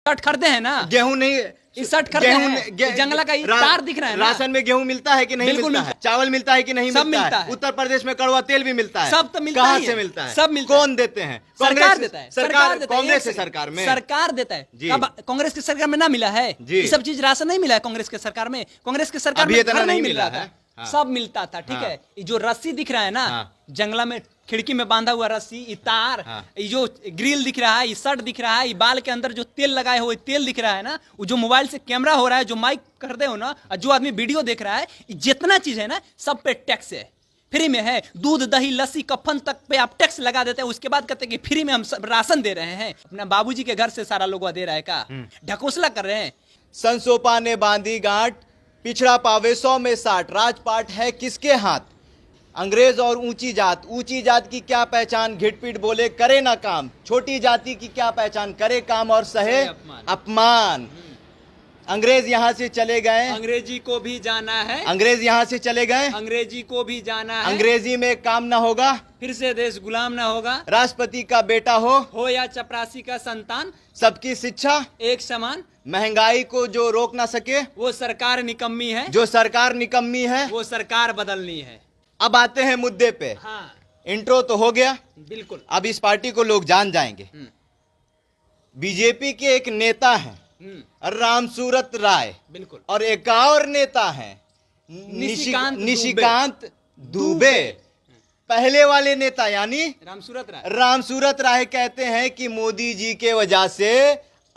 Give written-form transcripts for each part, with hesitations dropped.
Shirt खरीदे हैं ना, गेहूं नहीं, इस शर्ट खरीदे हैं, जंगला का तार दिख रहा है ना? राशन में गेहूं मिलता है कि नहीं मिलता है? चावल मिलता है कि नहीं सब मिलता मिलता है? है। उत्तर प्रदेश में कड़वा तेल भी मिलता है, सब तो मिलता कहाँ ही से है। मिलता है? सब मिलता है। कौन देते हैं? सरकार देता है, सरकार देता है। कांग्रेस से सरकार में सरकार देता है जी। अब कांग्रेस की सरकार में ना मिला है जी। ये सब चीज, राशन नहीं मिला है कांग्रेस की सरकार में। कांग्रेस की सरकार अभी में इतना घर नहीं मिल मिला रहा है। था, हाँ। सब मिलता था। ठीक हाँ। है, ये जो रस्सी दिख रहा है ना, हाँ। जंगला में खिड़की में बांधा हुआ रस्सी, ये तार, हाँ। ये जो ग्रिल दिख रहा है, ये शर्ट दिख रहा है, ये बाल के अंदर जो तेल लगाए हुए तेल दिख रहा है ना, वो जो मोबाइल से कैमरा हो रहा है, जो माइक कर दे हो ना, और जो आदमी वीडियो देख रहा है, ये जितना चीज है ना सब पे टैक्स है, फ्री में है। दूध दही लस्सी कफन तक पे आप टैक्स लगा देते हैं, उसके बाद कहते हैं कि फ्री में हम राशन दे रहे हैं। अपना बाबूजी के घर से सारा लोग दे रहा है का, ढकोसला कर रहे हैं। संसोपा ने बांधी गांठ, पिछड़ा पावे 100 में 60, राजपाट है किसके हाथ? अंग्रेज और ऊंची जात की क्या पहचान? घिटपिट बोले करे ना काम, छोटी जाति की क्या पहचान? करे काम और सहे अपमान। अंग्रेज यहाँ से चले गए, अंग्रेजी को भी जाना है, अंग्रेज यहाँ से चले गए, अंग्रेजी को भी जाना है, अंग्रेजी में काम ना होगा, फिर से देश गुलाम ना होगा। राष्ट्रपति का बेटा हो या चपरासी का संतान, सबकी शिक्षा एक समान। महंगाई को जो रोक ना सके, वो सरकार निकम्मी है, जो सरकार निकम्मी है, वो सरकार बदलनी है। अब आते हैं मुद्दे पे। हाँ, इंट्रो तो हो गया, बिल्कुल। अब इस पार्टी को लोग जान जाएंगे। बीजेपी के एक नेता हैं रामसूरत राय, बिल्कुल, और एक और नेता हैं निशिकांत दुबे। पहले वाले नेता यानी रामसूरत राय कहते हैं कि मोदी जी के वजह से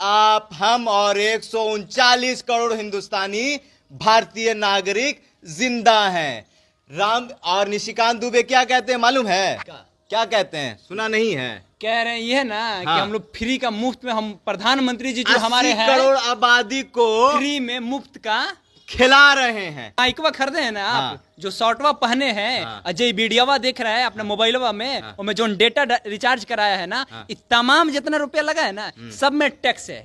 आप, हम और 139 करोड़ हिंदुस्तानी भारतीय नागरिक जिंदा हैं। राम और निशिकांत दुबे क्या कहते हैं मालूम है? क्या कहते हैं? सुना नहीं है? कह रहे हैं ये ना हाँ। कि हम लोग फ्री का मुफ्त में, हम प्रधानमंत्री जी जो हमारे हैं, 80 करोड़ आबादी को फ्री में मुफ्त का खिला रहे हैं। माइकवा खरीदे हैं ना आप, हाँ। जो शॉर्टवा पहने हैं, हाँ। अजय वीडियोवा देख रहा है अपने मोबाइलवा में, हाँ। और में जो डेटा रिचार्ज कराया है ना, हाँ। ये तमाम जितना रुपया लगा है ना, सब में टैक्स है।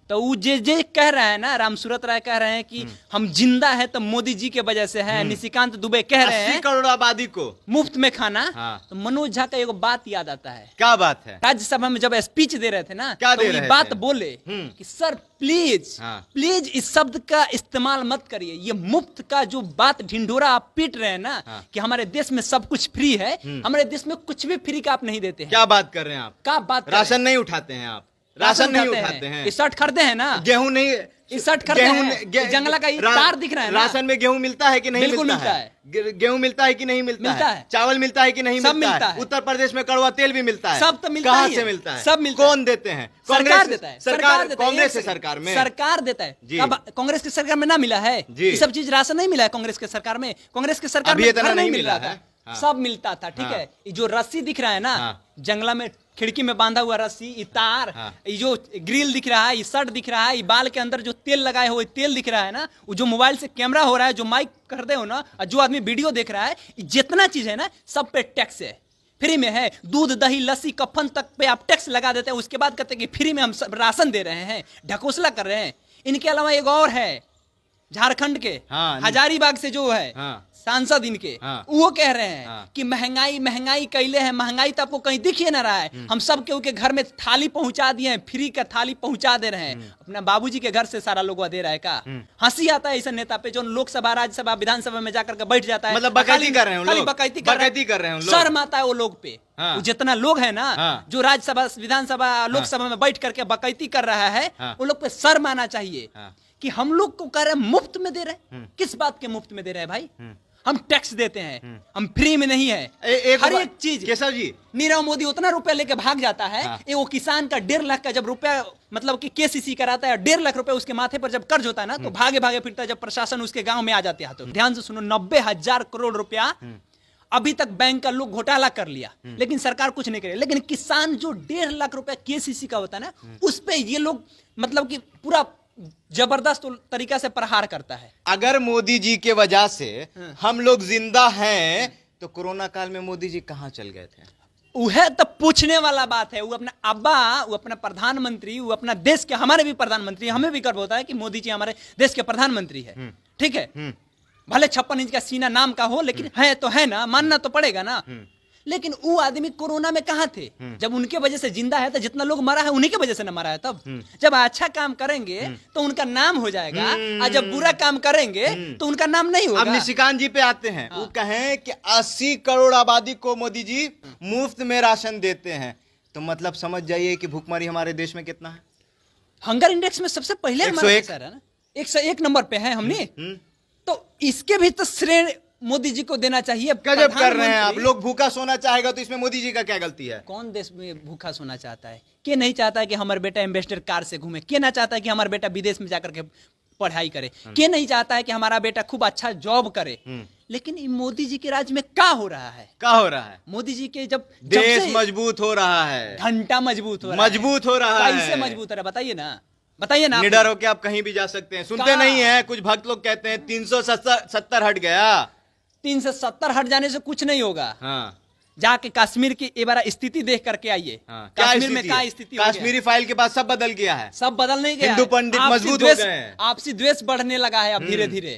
तो वो जे कह रहा है ना, रामसूरत राय कह रहे हैं कि हम जिंदा है तो मोदी जी के वजह से है। निशिकांत दुबे कह रहे 80 हैं करोड़ आबादी को मुफ्त में खाना। हाँ। तो मनोज झा का एगो बात याद आता है। क्या बात है? राज्यसभा में जब स्पीच दे रहे थे ना, क्या तो दे ये रहे बात थे? बोले हम्म। कि सर प्लीज, हाँ। प्लीज इस शब्द का इस्तेमाल मत करिए। ये मुफ्त का जो बात ढिंढोरा आप पीट रहे हैं ना, हाँ। कि हमारे देश में सब कुछ फ्री है, हमारे देश में कुछ भी फ्री का आप नहीं देते हैं। क्या बात कर रहे हैं आप? क्या बात कर रहे हैं? राशन नहीं उठाते हैं आप? राशन नहीं उठाते हैं? ये शर्ट खरीदे हैं ना, गेहूं नहीं, ये शर्ट खरीदे हैं, जंगला का ये तार दिख रहा है ना? राशन में गेहूं मिलता है कि नहीं बिल्कुल मिलता है? गेहूं मिलता है कि नहीं मिलता है? चावल मिलता है कि नहीं सब मिलता मिलता है? है। उत्तर प्रदेश में कड़वा तेल भी मिलता है, सब तो मिलता कहाँ ही से है। मिलता है? सब मिलता है। कौन देते हैं? सरकार देता है, सरकार देता है। कांग्रेस से सरकार में सरकार देता है जी। अब कांग्रेस की सरकार में ना मिला है जी। ये सब चीज, राशन नहीं मिला है कांग्रेस की सरकार में। कांग्रेस की सरकार अभी में इतना घर नहीं मिल मिला रहा है। था, हाँ। सब मिलता था। ठीक हाँ। है, ये जो रस्सी दिख रहा है ना, हाँ। जंगला में खिड़की में बांधा हुआ रस्सी, ये तार, हाँ। ये जो ग्रिल दिख रहा है, ये शर्ट दिख रहा है, ये बाल के अंदर जो तेल लगाए हुए तेल दिख रहा है ना, वो जो मोबाइल से कैमरा हो रहा है, जो माइक कर दे हो ना, और जो आदमी वीडियो देख रहा है, जितना चीज है ना सब पे टैक्स है, फ्री में है। दूध दही लस्सी कफन तक पे आप टैक्स लगा देते हैं, उसके बाद कहते हैं कि फ्री में हम राशन दे रहे हैं, ढकोसला कर रहे हैं। इनके अलावा एक और है झारखंड के, हाँ, हजारीबाग से जो है हाँ। सांसद इनके, हाँ। वो कह रहे हैं हाँ। कि महंगाई महंगाई कैले हैं। महंगाई तो आपको कहीं दिख ही ना रहा है, हम सब के घर में थाली पहुंचा दिए हैं, फ्री का थाली पहुंचा दे रहे हैं। अपना बाबूजी के घर से सारा लोग दे रहा है का। हंसी आता है ऐसे नेता पे जो लोकसभा राज्यसभा विधानसभा में जाकर के बैठ जाता है, मतलब बकैती कर रहे हैं खाली लोग, बकैती कर रहे हैं। लोग। शर्म आता है वो लोग पे। हाँ। वो जितना लोग है ना, हाँ। जो राज्यसभा विधानसभा लोकसभा में बैठ करके बकैती कर रहा है, हाँ। वो लोग पे शर्म आना चाहिए। हाँ। कि हम लोग को कह रहे हैं मुफ्त में दे रहे हैं। किस बात के मुफ्त में दे रहे हैं भाई? हम टैक्स देते हैं, हम फ्री में नहीं है। हर एक चीज केशव जी, नीरव मोदी उतना रुपया लेके भाग जाता है। हाँ। वो किसान का 1.5 लाख का जब रुपया मतलब कि केसीसी कराता है, 1.5 लाख रुपया उसके माथे पर जब कर्ज होता है ना, तो भागे भागे फिरता है जब प्रशासन उसके गांव में आ जाते हैं। तो ध्यान से सुनो, 90,000 करोड़ रुपया अभी तक बैंक का लोग घोटाला कर लिया, लेकिन सरकार कुछ नहीं करे। लेकिन किसान जो 1.5 लाख रुपया केसीसी का होता है ना, उस पे ये लोग मतलब कि पूरा जबरदस्त तरीका से प्रहार करता है। अगर मोदी जी के वजह से हम लोग जिंदा हैं, तो कोरोना काल में मोदी जी कहाँ चल गए थे? वह तो पूछने वाला बात है। वो अपना अब्बा, वो अपना प्रधानमंत्री, वो अपना देश के, हमारे भी प्रधानमंत्री, हमें भी गर्व होता है कि मोदी जी हमारे देश के प्रधानमंत्री है। ठीक है, भले 56 इंच का सीना नाम का हो, लेकिन है तो है ना, मानना तो पड़ेगा ना। लेकिन वो आदमी कोरोना में कहाँ थे? जब उनके वजह से जिंदा है तो जितना लोग मरा है उन्हीं के वजह से न मरा है। तब जब अच्छा काम करेंगे तो उनका नाम हो जाएगा, और जब बुरा काम करेंगे तो उनका नाम नहीं होगा। अब निशिकांत जी पे आते हैं। वो कहें कि 80 करोड़ आबादी को मोदी जी मुफ्त में राशन देते हैं, तो मतलब समझ जाइए कि भूखमरी हमारे देश में कितना है। हंगर इंडेक्स में सबसे पहले हमारा 101 सर है ना, 101 नंबर पे है हमने। तो इसके भी तो श्रेय मोदी जी को देना चाहिए। गजब कर रहे हैं आप लोग। भूखा सोना चाहेगा तो इसमें मोदी जी का क्या गलती है? कौन देश में भूखा सोना चाहता है? के नहीं चाहता है कि हमारा बेटा एम्बेसडर कार से घूमे? के ना चाहता है कि हमारा बेटा विदेश में जाकर के पढ़ाई करे? के नहीं चाहता है कि हमारा बेटा खूब अच्छा जॉब करे? लेकिन मोदी जी के राज में क्या हो रहा है? क्या हो रहा है? मोदी जी के जब देश मजबूत हो रहा है, घंटा मजबूत हो रहा है। मजबूत हो रहा है। कैसे मजबूत हो रहा है बताइए ना, बताइए ना। निडर होके आप कहीं भी जा सकते हैं। सुनते नहीं है, कुछ भक्त लोग कहते हैं 370 हट गया। 370 हट जाने से कुछ नहीं होगा। हाँ, जाके कश्मीर की एक बार स्थिति देख करके आइए। हाँ, कश्मीर में क्या स्थिति हो गया? कश्मीरी फाइल के बाद सब बदल गया है। सब बदल नहीं गया। हिंदू पंडित मजबूत हो गए हैं। आपसी द्वेष बढ़ने लगा है अब धीरे धीरे।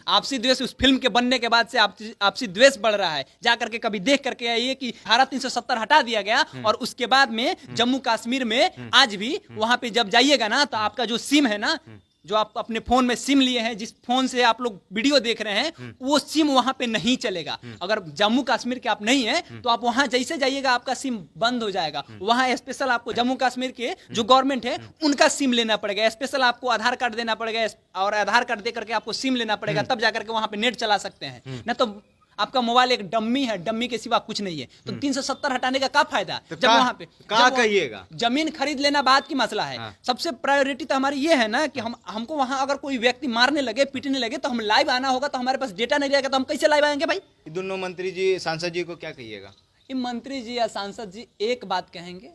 आपसी द्वेष उस फिल्म के बनने के बाद से आपसी द्वेष बढ़ रहा है। जाकर के कभी देख करके आइए कि धारा 370 हटा दिया गया, और उसके बाद में जम्मू कश्मीर में आज भी वहां पे जब जाइएगा ना, तो आपका जो सिम है ना, जो आप अपने फोन में सिम लिए हैं, जिस फोन से आप लोग वीडियो देख रहे हैं, वो सिम वहां पे नहीं चलेगा। अगर जम्मू कश्मीर के आप नहीं हैं तो आप वहां जैसे जाइएगा आपका सिम बंद हो जाएगा। वहां स्पेशल आपको जम्मू कश्मीर के जो गवर्नमेंट है उनका सिम लेना पड़ेगा, स्पेशल आपको आधार कार्ड देना पड़ेगा, और आधार कार्ड दे करके आपको सिम लेना पड़ेगा, तब जाकर के वहां पे नेट चला सकते हैं। ना तो आपका मोबाइल एक डम्मी है, डम्मी के सिवा कुछ नहीं है। तो 370 हटाने का क्या फायदा? तो जब वहां पे कहिएगा जमीन खरीद लेना बात की मसला है। हाँ। सबसे प्रायोरिटी तो हमारी ये है ना कि हमको वहां अगर कोई व्यक्ति मारने लगे, पीटने लगे, तो हम लाइव आना होगा। तो हमारे पास डेटा नहीं रहेगा तो हम कैसे लाइव आएंगे भाई? दोनों मंत्री जी, सांसद जी को क्या कहिएगा? ये मंत्री जी या सांसद जी एक बात कहेंगे,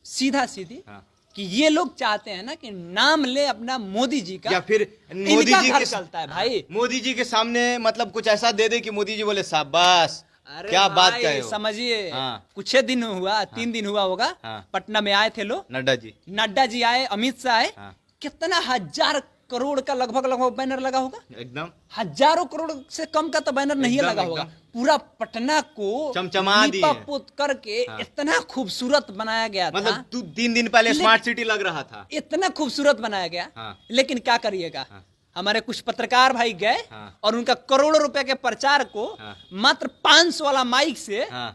सीधा सीधी, हाँ। कि ये लोग चाहते हैं ना कि नाम ले अपना मोदी जी का, या फिर मोदी इनका जी घर के चलता है भाई। मोदी जी के सामने मतलब कुछ ऐसा दे दे कि मोदी जी बोले शाबाश, अरे क्या बात भाई, कहे हो। समझिए, हाँ। कुछ दिन हुआ, 3 दिन हुआ होगा, हाँ। पटना में आए थे लोग, नड्डा जी आए, अमित शाह आए। हाँ। कितना 1000 करोड़ का लगभग बैनर लगा होगा। एकदम हजारों करोड़ से कम का तो बैनर नहीं एकदम, लगा होगा। एकदम। पूरा पटना को चमचमा दिए। लीपापोत करके हाँ। इतना खूबसूरत बनाया गया था। मतलब 3 दिन पहले स्मार्ट सिटी लग रहा था। इतना खूबसूरत बनाया गया। हाँ। लेकिन क्या करिएगा, हाँ। हमारे कुछ पत्रकार भाई गए, हाँ। और उनका करोड़ों रुपए के प्रचार को हाँ। मात्र 500 वाला माइक से, हाँ।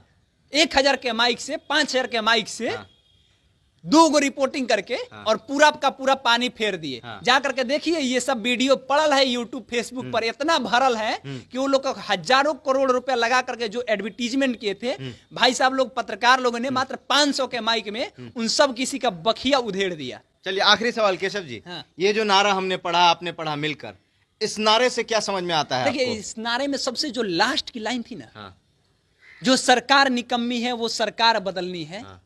1000 के माइक से, 5000 के माइक से, हाँ। 2 गो रिपोर्टिंग करके, हाँ। और पूरा का पूरा पानी फेर दिए। हाँ। जा करके देखिए, ये सब वीडियो पड़ल है यूट्यूब फेसबुक पर, इतना भरल है कि वो लोग हजारों करोड़ रुपया लगा करके जो एडवर्टीजमेंट किए थे, भाई साहब लोग पत्रकार लोगों ने मात्र 500 के माइक में उन सब किसी का बखिया उधेड़ दिया। चलिए आखिरी सवाल केशव जी। हाँ। ये जो नारा हमने पढ़ा, आपने पढ़ा मिलकर, इस नारे से क्या समझ में आता है देखिए, आपको? इस नारे में सबसे जो लास्ट की लाइन थी ना, हाँ। जो सरकार निकम्मी है वो सरकार बदलनी है, हाँ।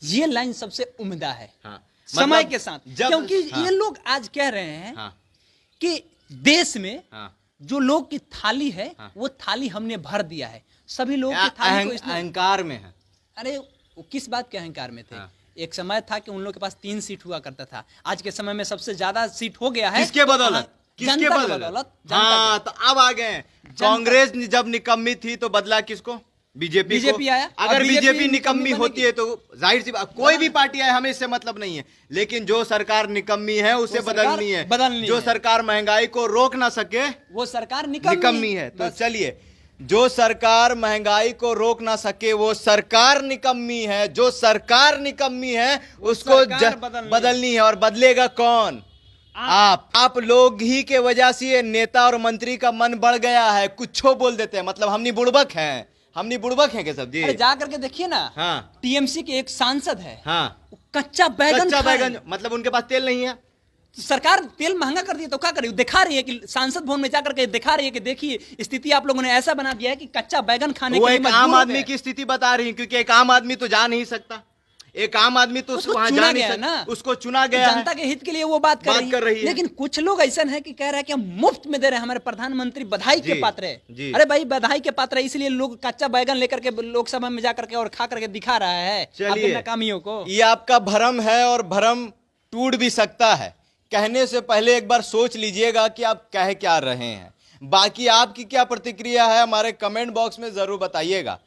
ये लाइन सबसे उम्दा है। हाँ। समय मतलब के साथ, जब- क्योंकि हाँ। ये लोग आज कह रहे हैं हाँ। कि देश में हाँ। जो लोग की थाली है, हाँ। वो थाली हमने भर दिया है। सभी लोग की थाली को इसने, अहंकार में है। अरे वो किस बात के अहंकार में थे? हाँ। एक समय था कि उन लोग के पास 3 सीट हुआ करता था। आज के समय में सबसे ज्यादा सीट हो गया है। किसके बदौलत? किसके जनता की बदौलत? बदौलत, जनता हाँ, की। तो अब आ गए। कांग्रेस जब निकम्मी थी तो बदला किसको? बीजेपी आया। अगर और बीजेपी निकम्मी बनेगी। होती है तो जाहिर सी बात, कोई भी पार्टी आए हमें इससे मतलब नहीं है, लेकिन जो सरकार निकम्मी है उसे वो सरकार बदलनी है। जो सरकार महंगाई को रोक ना सके वो सरकार निकम्मी है। तो चलिए, जो सरकार महंगाई को रोक ना सके वो सरकार निकम्मी है। जो सरकार निकम्मी है उसको सरकार बदलनी है। और बदलेगा कौन? आप लोग ही के वजह से ये नेता और मंत्री का मन बढ़ गया है, कुछो बोल देते हैं। मतलब हमनी बुड़बक हैं, हमनी बुड़बक हैं केशव जी। अरे जा करके देखिए ना, हाँ। टीएमसी के एक सांसद है, हाँ। वो कच्चा बैगन कच्चा खाए। बैगन, मतलब उनके पास तेल नहीं है। सरकार तेल महंगा कर दिया तो क्या करें? दिखा रही है कि सांसद भवन में जाकर के दिखा रही है कि देखिए स्थिति आप लोगों ने ऐसा बना दिया है कि कच्चा बैगन खाने वो के लिए एक मजबूर आम हो आदमी गए। की स्थिति बता रही है, क्योंकि एक आम आदमी तो जा नहीं सकता। एक आम आदमी तो उसको वहां चुना जा नहीं गया सकता ना। उसको चुना गया है। जनता के हित के लिए वो बात कर रही है। है। लेकिन कुछ लोग ऐसा है कि कह रहे हैं कि हम मुफ्त में दे रहे हैं, हमारे प्रधानमंत्री बधाई के जी, पात्र है। जी। अरे भाई, बधाई के पात्र है इसलिए लोग कच्चा बैगन लेकर के लोकसभा में जाकर के और खा करके दिखा रहा है अपने नाकामियों को। ये आपका भ्रम है और भ्रम टूट भी सकता है। कहने से पहले एक बार सोच लीजिएगा कि आप कह क्या रहे हैं। बाकी आपकी क्या प्रतिक्रिया है हमारे कमेंट बॉक्स में जरूर बताइएगा।